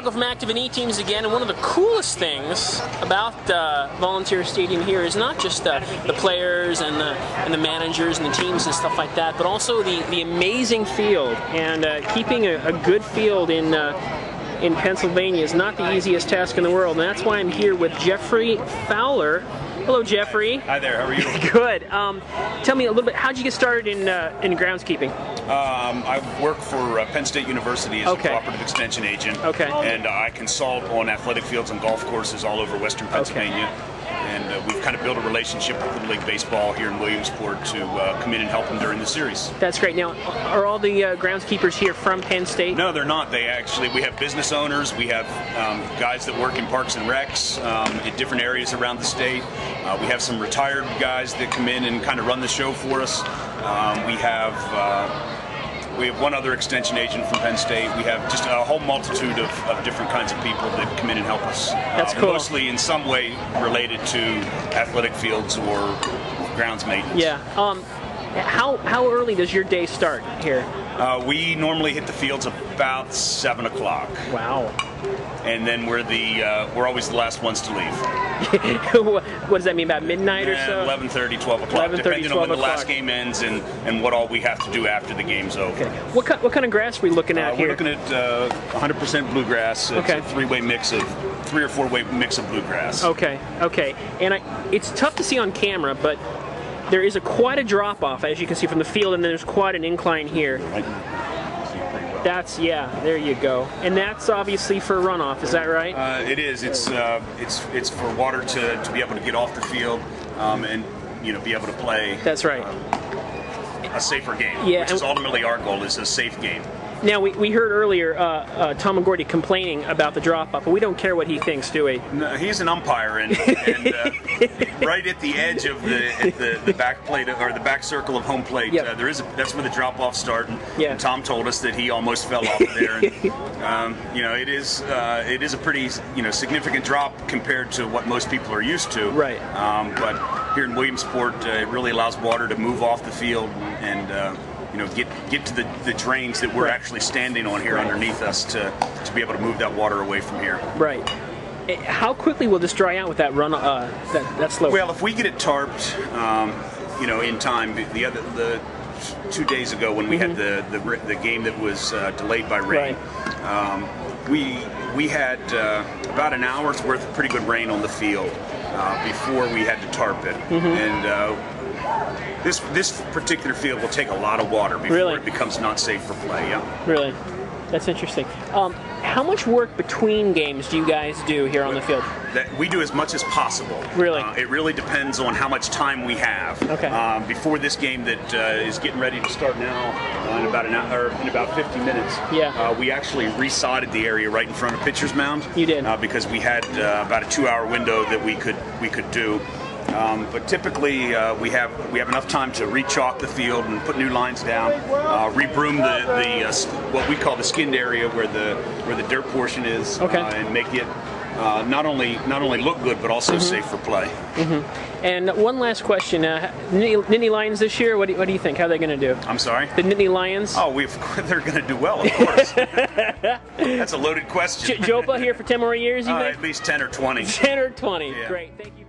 Michael from Active and E Teams again, and one of the coolest things about Volunteer Stadium here is not just the players and the managers and the teams and stuff like that, but also the amazing field. And keeping a good field in Pennsylvania is not the easiest task in the world, and that's why I'm here with Jeffrey Fowler. Hello, Jeffrey. Hi there. How are you? Good. Tell me a little bit. How'd you get started in groundskeeping? I work for Penn State University as a cooperative extension agent. Okay. And I consult on athletic fields and golf courses all over Western Pennsylvania. And we've kind of built a relationship with Little League Baseball here in Williamsport to come in and help them during the series. That's great. Now, are all the groundskeepers here from Penn State? No, they're not. We have business owners. We have guys that work in parks and recs in different areas around the state. We have some retired guys that come in and kind of run the show for us. We have one other extension agent from Penn State. We have just a whole multitude of different kinds of people that come in and help us. That's cool. Mostly in some way related to athletic fields or grounds maintenance. Yeah. How early does your day start here? We normally hit the fields about 7 o'clock. Wow. And then we're always the last ones to leave. What does that mean, about midnight or so? 11:30, 12 o'clock, depending on when the last game ends and what all we have to do after the game's over. Okay. What kind of grass are we looking at here? We're looking at 100% bluegrass. It's a three or four-way mix of bluegrass. Okay. And it's tough to see on camera, but there is quite a drop-off, as you can see from the field, and there's quite an incline here. Right. There you go. And that's obviously for runoff, is that right? It is. It's for water to be able to get off the field and be able to play. That's right. A safer game, which is ultimately our goal, is a safe game. Now, we heard earlier Tom McGorty complaining about the drop-off, but we don't care what he thinks, do we? No, he's an umpire, and right at the edge of the back plate, or the back circle of home plate, that's where the drop-offs start. And Tom told us that he almost fell off there. And, it is a pretty significant drop compared to what most people are used to. Right. But here in Williamsport, it really allows water to move off the field and get to the drains that we're actually standing on here underneath us to be able to move that water away from here. Right. How quickly will this dry out with that run that slope? Well, if we get it tarped, in time. The 2 days ago when we had the game that was delayed by rain, we had about an hour's worth of pretty good rain on the field before we had to tarp it, and. This particular field will take a lot of water before it becomes not safe for play. Yeah. Really? That's interesting. How much work between games do you guys do here on the field? We do as much as possible. Really? It really depends on how much time we have. Okay. Before this game that is getting ready to start now, in about an hour, in about 50 minutes. We actually resodded the area right in front of Pitcher's Mound. You did? Because we had about a 2-hour window that we could do. But typically we have enough time to re-chalk the field and put new lines down, re-broom the what we call the skinned area where the dirt portion is, and make it not only look good but also safe for play. And one last question: Nittany Lions this year. What do you think? How are they going to do? I'm sorry. The Nittany Lions. Oh, they're going to do well, of course. That's a loaded question. Jopa here for 10 more years. You think? At least 10 or 20. 10 or 20. Yeah. Great. Thank you.